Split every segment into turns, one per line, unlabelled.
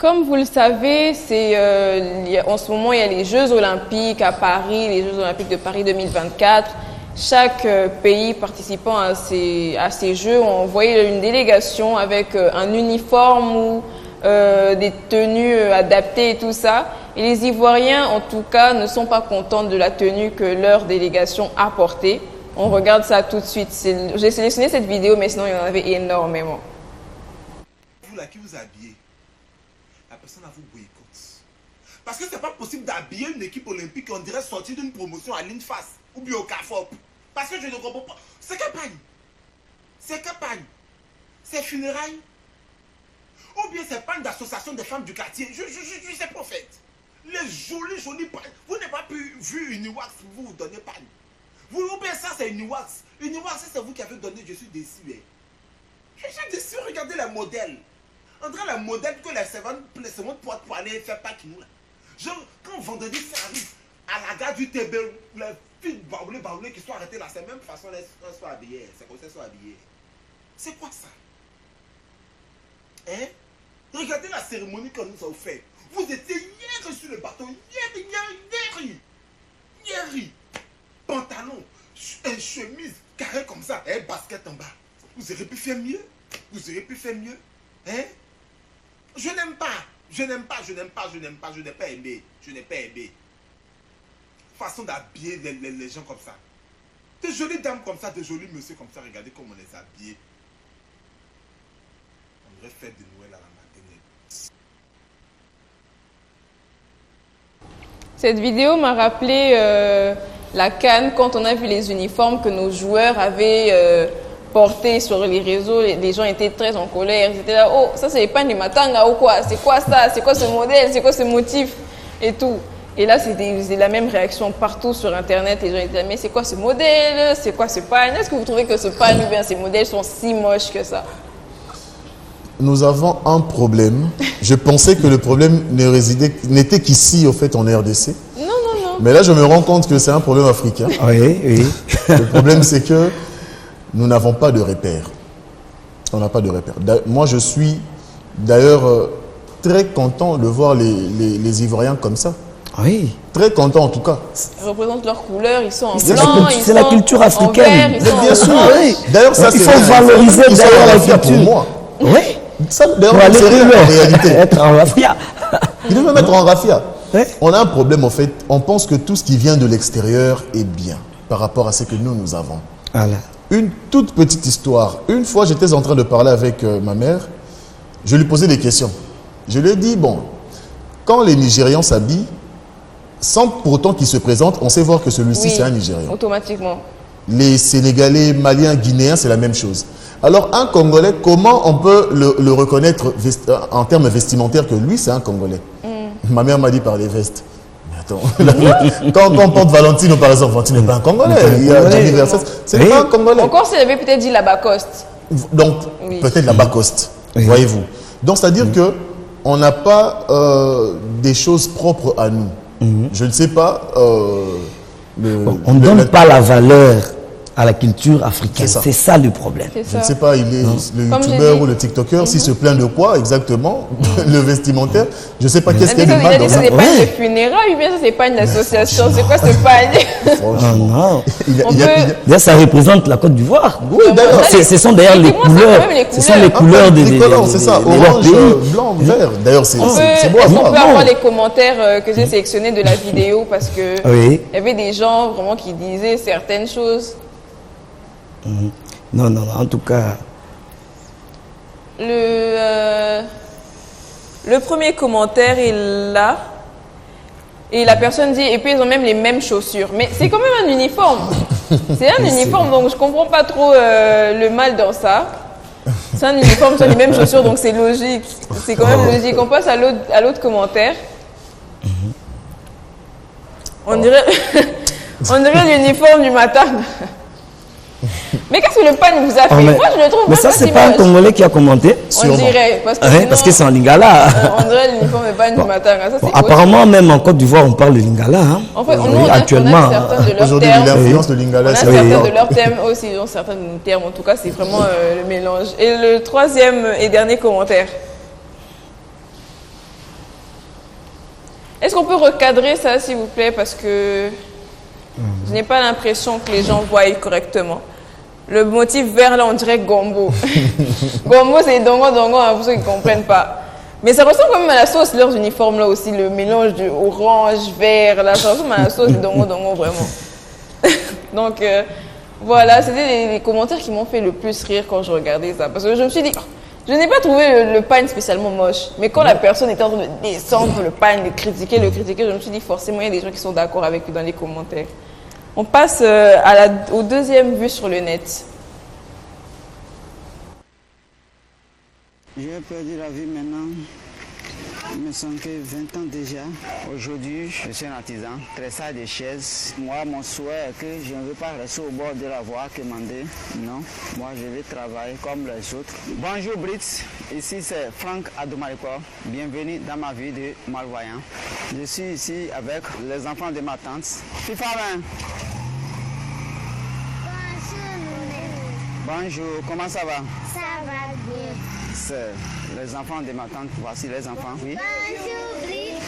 Comme vous le savez, en ce moment, il y a les Jeux Olympiques à Paris, les Jeux Olympiques de Paris 2024. Chaque pays participant à ces Jeux ont envoyé une délégation avec un uniforme ou des tenues adaptées et tout ça. Et les Ivoiriens, en tout cas, ne sont pas contents de la tenue que leur délégation a portée. On regarde ça tout de suite. J'ai sélectionné cette vidéo, mais sinon, il y en avait énormément.
Vous là qui vous habillez, la personne à vous boycotte. Parce que c'est pas possible d'habiller une équipe olympique on dirait sortir d'une promotion à l'INFAS ou bien au CAFOP. Parce que je ne comprends pas. C'est campagne. C'est campagne. C'est funérailles. Ou bien c'est pas une association des femmes du quartier. Je sais pas en fait. Les jolis pannes. Vous n'avez pas pu vu Uniwax, vous donnez panne. Vous ou bien ça c'est Uniwax. Uniwax c'est vous qui avez donné, je suis déçu. Je suis déçu, regardez les modèles. On dirait la modèle que les servantes pour aller faire pas qui nous là. Quand vendredi ça arrive, à la gare du TB, les filles baoulées qui sont arrêtées là, c'est la même façon elles sont habillées. C'est comme ça elles sont habillées. C'est quoi ça? Hein? Regardez la cérémonie qu'on nous a fait. Vous étiez hier sur le bateau, hier. Pantalon, chemise, carré comme ça, et basket en bas. Vous auriez pu faire mieux? Vous auriez pu faire mieux? Hein? Je n'aime pas. Je n'ai pas aimé. Façon d'habiller les gens comme ça. Des jolies dames comme ça, des jolis messieurs comme ça, regardez comment on les habille. On devrait faire de Noël à la maternelle.
Cette vidéo m'a rappelé la CAN quand on a vu les uniformes que nos joueurs avaient portés sur les réseaux. Les gens étaient très en colère. Ils étaient là, oh, ça c'est pas des matanga ou quoi? C'est quoi ça? C'est quoi ce modèle? C'est quoi ce motif? Et tout. Et là, c'est la même réaction partout sur Internet. Les gens étaient là, mais c'est quoi ce modèle? C'est quoi ce pagne? Est-ce que vous trouvez que ce pagne ou bien ces modèles sont si moches que ça?
Nous avons un problème. Je pensais que le problème n'était qu'ici, au fait, en RDC.
Non.
Mais là, je me rends compte que c'est un problème africain.
Oui.
Le problème, c'est que nous n'avons pas de repères. On n'a pas de repères. Moi, je suis d'ailleurs très content de voir les Ivoiriens comme ça.
Oui.
Très content en tout cas.
Ils représentent leurs couleurs, ils sont en blanc,
c'est la culture africaine.
Bien sûr. D'ailleurs, ça,
il faut valoriser d'ailleurs la culture.
Pour moi.
Oui.
Ça, d'ailleurs, c'est rien en réalité.
Être en raffia.
Il devait mettre en raffia.
Oui.
On a un problème en fait. On pense que tout ce qui vient de l'extérieur est bien par rapport à ce que nous avons.
Voilà.
Une toute petite histoire. Une fois, j'étais en train de parler avec ma mère. Je lui posais des questions. Je lui ai dit, bon, quand les Nigérians s'habillent, sans pour autant qu'ils se présentent, on sait voir que celui-ci, c'est un Nigérian.
Automatiquement.
Les Sénégalais, Maliens, Guinéens, c'est la même chose. Alors, un Congolais, comment on peut le reconnaître en termes vestimentaires que lui, c'est un Congolais? Ma mère m'a dit par les vestes. Mais attends, quand on porte Valentino, par exemple, Valentino n'est pas un Congolais. Il y a Gianni Versace, c'est pas un Congolais.
Encore s'il avait peut-être dit la Lacoste.
Donc, peut-être la Lacoste, voyez-vous. Donc, c'est-à-dire que on n'a pas des choses propres à nous. Je ne sais pas.
On ne donne pas la valeur à la culture africaine. C'est ça le problème.
Je ne sais pas, il est le youtubeur ou le tiktoker, s'il se plaint de quoi exactement, le vestimentaire. Je ne sais pas qu'est-ce qu'il y a de mal dans ça.
C'est pas une funérailles ou bien ça c'est pas une association? C'est quoi ce pagne?
Non. Ça représente la Côte d'Ivoire.
Oui, d'ailleurs.
Ce sont d'ailleurs les couleurs. Ce sont les couleurs des
c'est ça, orange, blanc, vert. D'ailleurs, c'est beau à voir.
On peut avoir les commentaires que j'ai sélectionnés de la vidéo parce que il y avait des gens vraiment qui disaient certaines choses.
Non, en tout cas.
Le premier commentaire est là. Et la personne dit, et puis ils ont même les mêmes chaussures. Mais c'est quand même un uniforme. C'est un uniforme, donc je comprends pas trop le mal dans ça. C'est un uniforme, c'est les mêmes chaussures, donc c'est logique. C'est quand même logique. On passe à l'autre commentaire. On dirait l'uniforme du matin. Mais qu'est-ce que le pan vous a fait? Moi, je le trouve
mais ça, c'est pas un Congolais qui a commenté.
On dirait.
Parce que c'est en lingala.
On dirait l'uniforme de pan du matin. Ça,
apparemment, même en Côte d'Ivoire, on parle de lingala.
En fait, nous, actuellement.
Aujourd'hui, l'influence de lingala,
c'est certains de leurs termes aussi. Ils ont certains de nos termes. En tout cas, c'est vraiment le mélange. Et le troisième et dernier commentaire. Est-ce qu'on peut recadrer ça, s'il vous plaît, parce que je n'ai pas l'impression que les gens voient correctement. Le motif vert, là, on dirait gombo. Gombo, c'est dongo, dongo, hein, pour ceux qui ne comprennent pas. Mais ça ressemble quand même à la sauce, leurs uniformes, là aussi, le mélange du orange, vert, là, ça ressemble à la sauce dongo, dongo, vraiment. Donc, voilà, c'était les commentaires qui m'ont fait le plus rire quand je regardais ça. Parce que je me suis dit, oh, je n'ai pas trouvé le pain spécialement moche. Mais quand la personne était en train de descendre le pain, le critiquer, je me suis dit, forcément, il y a des gens qui sont d'accord avec lui dans les commentaires. On passe au deuxième vue sur le net.
J'ai perdu la vie maintenant. Il me semble que 20 ans déjà. Aujourd'hui, je suis un artisan, tressage de chaises. Moi, mon souhait est que je ne veux pas rester au bord de la voie quémander. Non, moi, je vais travailler comme les autres. Bonjour Brits, ici c'est Franck Adomariko. Bienvenue dans ma vie de malvoyant. Je suis ici avec les enfants de ma tante. FIFA 20. Bonjour, comment ça va?
Ça va bien.
C'est les enfants de ma tante. Voici les enfants. Oui.
Bonjour, Britt.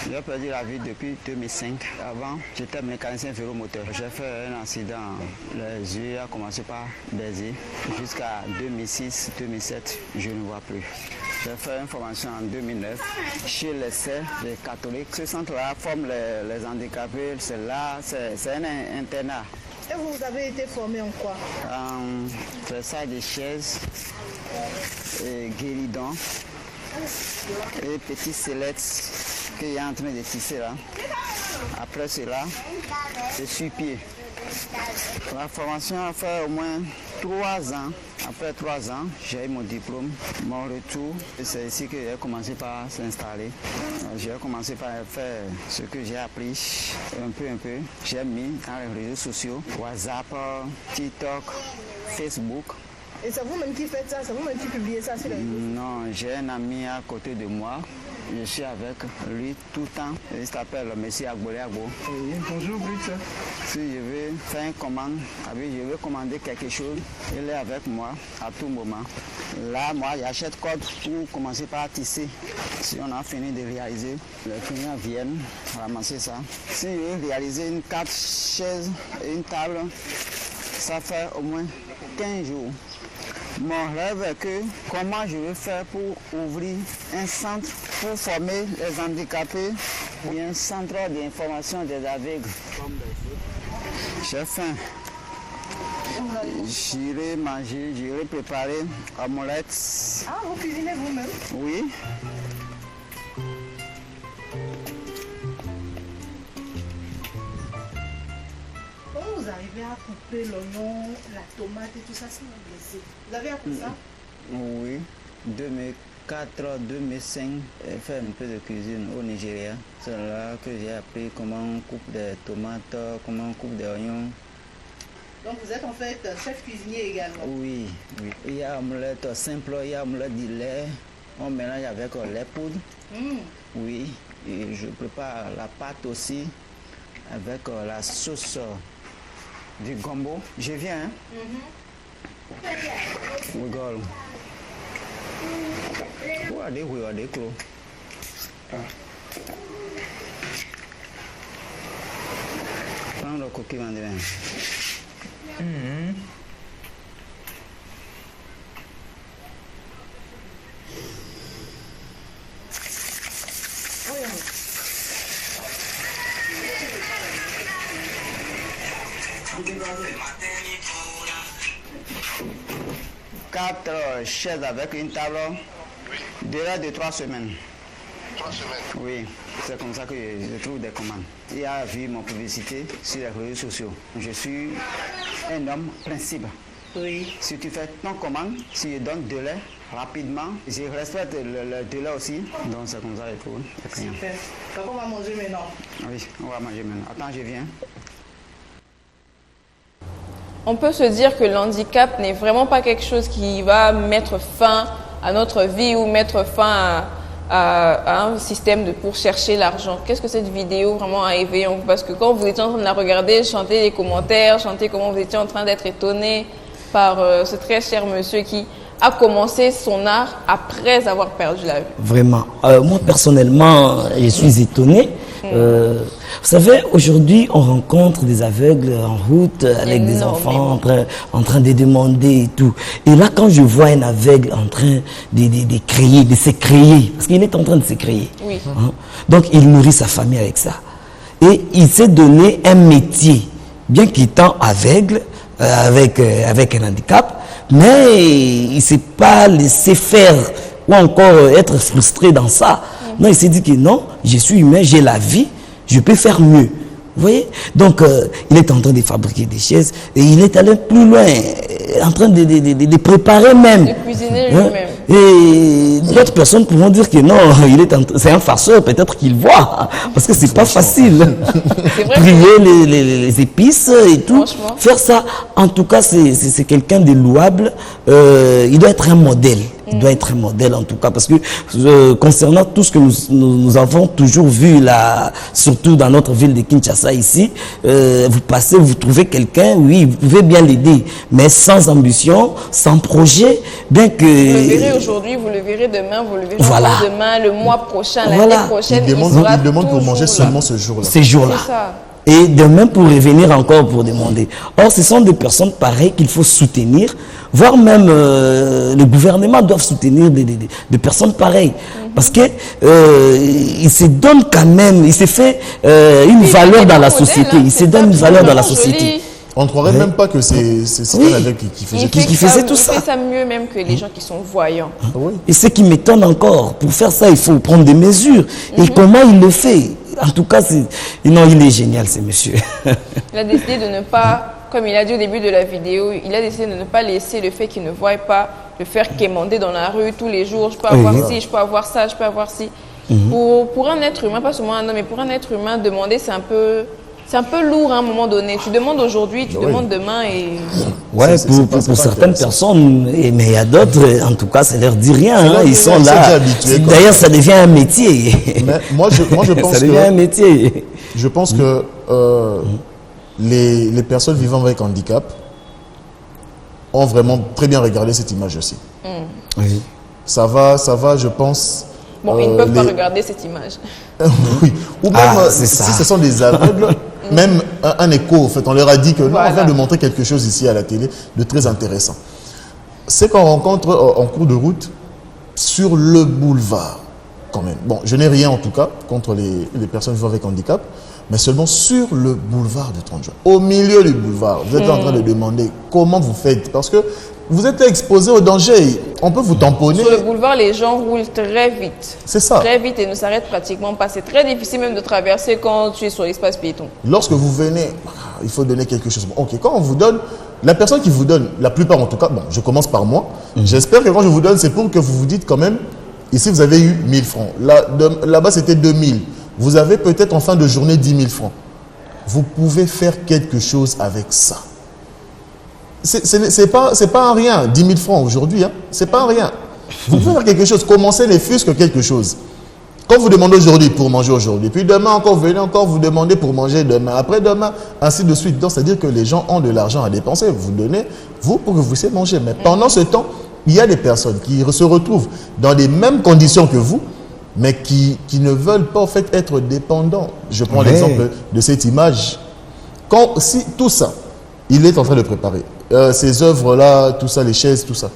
J'ai perdu la vie depuis 2005. Avant, j'étais mécanicien vélomoteur. J'ai fait un accident. Les yeux ont commencé par baiser. Jusqu'à 2006-2007, je ne vois plus. J'ai fait une formation en 2009 chez les sœurs, les catholiques. Ce centre-là forme les handicapés. C'est un internat.
Et vous avez été formé en quoi?
En tressage de chaises, guéridon et petits sellettes qu'il est en train de tisser là. Après cela, je suis pied. La formation a fait au moins 3 ans. Après 3 ans, j'ai eu mon diplôme, mon retour. C'est ici que j'ai commencé par s'installer. J'ai commencé par faire ce que j'ai appris un peu. J'ai mis dans les réseaux sociaux, WhatsApp, TikTok, Facebook.
Et c'est vous-même qui faites ça? C'est vous-même qui publiez ça sur les réseaux?
Non, j'ai un ami à côté de moi. Je suis avec lui tout le temps. Il s'appelle M. Agbolé Agbo.
Oui, bonjour Britt.
Si je veux faire une commande, je veux commander quelque chose, il est avec moi à tout moment. Là, moi, j'achète code pour commencer par tisser. Si on a fini de réaliser, les clients viennent ramasser ça. Si je veux réaliser une 4 chaises et une table, ça fait au moins 15 jours. Mon rêve est que comment je vais faire pour ouvrir un centre pour former les handicapés ou un centre d'information des aveugles. J'ai faim. J'irai manger, j'irai préparer omelettes.
Ah, vous cuisinez vous-même?
Oui.
Comment vous arrivez à couper l'oignon, la tomate et tout ça sans vous blesser? Vous avez appris ça?
Oui. 2004, 2005, j'ai fait un peu de cuisine au Nigeria. C'est là que j'ai appris comment on coupe des tomates, comment on coupe des oignons.
Donc vous êtes en fait chef cuisinier également?
Oui, oui. Il y a omelette simple, il y a omelette de lait. On mélange avec les poudres. Oui. Et je prépare la pâte aussi avec la sauce du gombo. Je viens, hein? Regarde. Oui, prends le coquille mandrin. Quatre chaises avec une table. Délai de 3 semaines.
3 semaines.
Oui, c'est comme ça que je trouve des commandes. Il a vu mon publicité sur les réseaux sociaux. Je suis un homme principe.
Oui.
Si tu fais ton commande, si je donne délai rapidement, je respecte le délai aussi. Donc c'est comme ça et tout.
Super. Donc on va manger maintenant.
Oui, on va manger maintenant. Attends, je viens.
On peut se dire que l'handicap n'est vraiment pas quelque chose qui va mettre fin à notre vie ou mettre fin à un système pour chercher l'argent. Qu'est-ce que cette vidéo vraiment a éveillé? Parce que quand vous étiez en train de la regarder, chanter les commentaires, chanter comment vous étiez en train d'être étonné par ce très cher monsieur qui a commencé son art après avoir perdu la vue?
Vraiment. Moi, personnellement, je suis étonné. Vous savez, aujourd'hui, on rencontre des aveugles en route avec des enfants en train de demander et tout. Et là, quand je vois un aveugle en train de créer, de se créer, parce qu'il est en train de se créer.
Oui.
Hein, donc, il nourrit sa famille avec ça. Et il s'est donné un métier, bien qu'étant aveugle, avec un handicap, mais il ne s'est pas laissé faire ou encore être frustré dans ça. Non, il s'est dit que non, je suis humain, j'ai la vie, je peux faire mieux. Vous voyez? Donc, il est en train de fabriquer des chaises et il est allé plus loin, en train de préparer même.
De cuisiner lui-même.
Et d'autres personnes pourront dire que non, c'est un farceur, peut-être qu'il voit, parce que c'est pas facile. Prier les épices et tout, faire ça, en tout cas, c'est quelqu'un de louable. Il doit être un modèle. Il doit être un modèle en tout cas, parce que concernant tout ce que nous avons toujours vu là, surtout dans notre ville de Kinshasa ici, vous passez, vous trouvez quelqu'un, oui, vous pouvez bien l'aider, mais sans ambition, sans projet, bien que...
Vous le verrez aujourd'hui, vous le verrez demain, vous le verrez demain, le mois prochain, l'année prochaine.
Il demande pour manger seulement ce jour-là.
Ces jours-là.
C'est ça.
Et demain pour revenir encore pour demander. Or, ce sont des personnes pareilles qu'il faut soutenir, voire même le gouvernement doit soutenir des personnes pareilles. Parce que il se donne quand même, il se fait une valeur dans la société. Il se donne une valeur dans la société.
On ne croirait même pas que c'est un aveugle qui faisait
tout ça.
Il fait ça mieux même que les gens qui sont voyants.
Oui.
Et ce qui m'étonne encore, pour faire ça, il faut prendre des mesures. Et comment il le fait? En tout cas, non, il est génial, ce monsieur.
Il a décidé de ne pas, comme il a dit au début de la vidéo, il a décidé de ne pas laisser le fait qu'il ne voit pas le faire quémander dans la rue tous les jours. Je peux avoir ci, je peux avoir ça, je peux avoir ci. Pour un être humain, pas seulement un homme, mais pour un être humain, demander, c'est un peu lourd à un moment donné. Tu demandes aujourd'hui, tu demandes demain et...
Ouais, pour certaines personnes, mais il y a d'autres, en tout cas, ça ne leur dit rien. Hein, ils sont là. D'ailleurs, ça devient un métier.
Mais moi, je pense
ça devient un métier.
Je pense que les personnes vivant avec handicap ont vraiment très bien regardé cette image aussi.
Oui.
Ça va, je pense...
Bon, ils ne peuvent pas regarder cette image.
Oui. Ou même, si ce sont des aveugles, même un écho, en fait, on leur a dit que nous, on vient de montrer quelque chose ici à la télé de très intéressant. C'est qu'on rencontre en cours de route sur le boulevard, quand même. Bon, je n'ai rien en tout cas contre les personnes vivant avec handicap, mais seulement sur le boulevard de 30 juin. Au milieu du boulevard, vous êtes en train de demander comment vous faites, parce que vous êtes exposé au danger. On peut vous tamponner.
Sur le boulevard, les gens roulent très vite.
C'est ça.
Très vite et ne s'arrêtent pratiquement pas. C'est très difficile même de traverser quand tu es sur l'espace piéton.
Lorsque vous venez, il faut donner quelque chose. Bon, ok, quand on vous donne, la personne qui vous donne, la plupart en tout cas, bon, je commence par moi. J'espère que quand je vous donne, c'est pour que vous vous dites quand même, ici vous avez eu 1000 francs. Là-bas, c'était 2000. Vous avez peut-être en fin de journée 10 000 francs. Vous pouvez faire quelque chose avec ça. C'est pas un rien, 10 000 francs aujourd'hui, hein, c'est pas un rien. Vous pouvez faire quelque chose, commencer les fûts que quelque chose. Quand vous demandez aujourd'hui pour manger aujourd'hui, puis demain encore, vous venez encore vous demander pour manger demain, après-demain, ainsi de suite. Donc, c'est-à-dire que les gens ont de l'argent à dépenser. Vous donnez, vous, pour que vous puissiez manger. Mais pendant ce temps, il y a des personnes qui se retrouvent dans les mêmes conditions que vous, mais qui ne veulent pas en fait être dépendants. Je prends l'exemple de cette image. Si tout ça, il est en train de préparer. Ces œuvres-là, tout ça, les chaises, tout ça.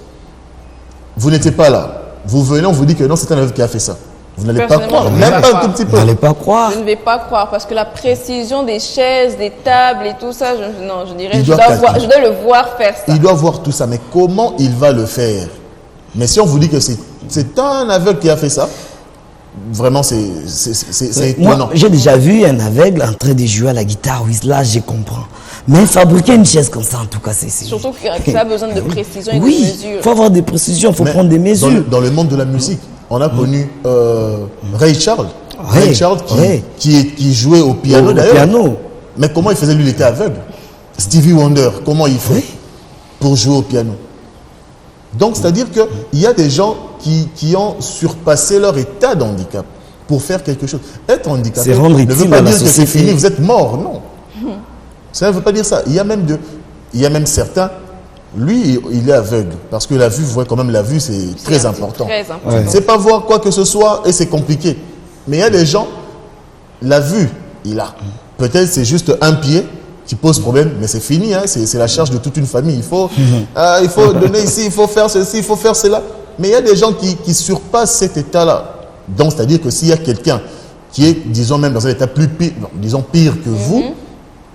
Vous n'étiez pas là. Vous venez, on vous dit que non, c'est un œuvre qui a fait ça. Vous n'allez pas croire, même pas un tout petit peu.
Vous n'allez pas croire.
Je ne vais pas croire parce que la précision des chaises, des tables et tout ça, je dirais, je dois le voir faire ça.
Il doit voir tout ça, mais comment il va le faire? Mais si on vous dit que c'est un aveugle qui a fait ça, vraiment, c'est étonnant.
Moi, j'ai déjà vu un aveugle en train de jouer à la guitare. Oui, là, je comprends. Mais fabriquer une chaise comme ça, en tout cas, c'est...
Surtout que ça a besoin de précision et de mesure.
Oui, il faut avoir des précisions, il faut prendre des mesures.
Dans le monde de la musique, on a connu Ray Charles. Ray Charles qui jouait au piano, d'ailleurs. Mais comment il faisait? Lui, il était aveugle. Stevie Wonder, comment il fait pour jouer au piano? Donc, c'est-à-dire qu'il y a des gens qui ont surpassé leur état de handicap pour faire quelque chose. Être handicapé ne veut pas dire que c'est fini, vous êtes mort, non. Ça ne veut pas dire ça. Il y a même certains Lui, il est aveugle. Parce que la vue, vous voyez quand même, la vue, c'est très important.
Très important.
Ouais.
C'est pas voir quoi que ce soit et c'est compliqué. Mais il y a des gens, la vue, il a. Peut-être c'est juste un pied qui pose problème, mais c'est fini, hein, c'est la charge de toute une famille. Il faut donner ici, il faut faire ceci, il faut faire cela. Mais il y a des gens qui surpassent cet état-là. Donc, c'est-à-dire que s'il y a quelqu'un qui est, disons, même dans un état plus pire, non, disons pire que vous,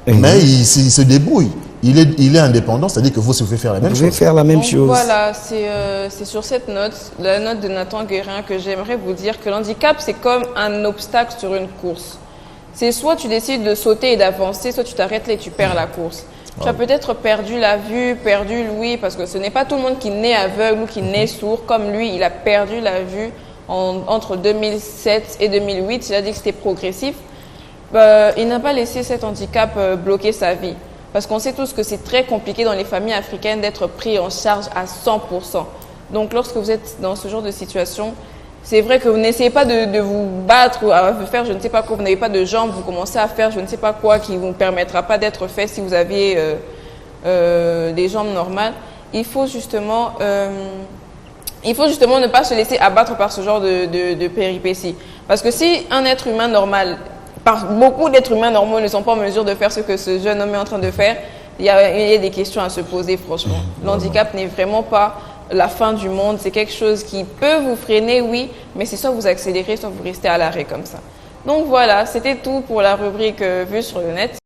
mais il se débrouille. Il est indépendant, c'est-à-dire que vous pouvez faire la même chose.
Vous pouvez faire la même
Donc,
chose.
voilà, c'est sur cette note, la note de Nathan Guérin, que j'aimerais vous dire que l'handicap, c'est comme un obstacle sur une course. C'est soit tu décides de sauter et d'avancer, soit tu t'arrêtes là et tu perds la course. Tu as peut-être perdu la vue, perdu l'ouïe, parce que ce n'est pas tout le monde qui naît aveugle ou qui naît sourd. Comme lui, il a perdu la vue entre 2007 et 2008. Il a dit que c'était progressif. Il n'a pas laissé cet handicap bloquer sa vie. Parce qu'on sait tous que c'est très compliqué dans les familles africaines d'être pris en charge à 100%. Donc lorsque vous êtes dans ce genre de situation, c'est vrai que vous n'essayez pas de vous battre ou à faire je ne sais pas quoi, vous n'avez pas de jambes, vous commencez à faire je ne sais pas quoi qui ne vous permettra pas d'être fait si vous aviez des jambes normales. Il faut justement ne pas se laisser abattre par ce genre de péripéties. Parce que si un être humain normal, beaucoup d'êtres humains normaux ne sont pas en mesure de faire ce que ce jeune homme est en train de faire, il y a des questions à se poser franchement. L'handicap n'est vraiment pas la fin du monde, c'est quelque chose qui peut vous freiner, oui, mais c'est soit vous accélérez, soit vous restez à l'arrêt comme ça. Donc voilà, c'était tout pour la rubrique Vue sur le net.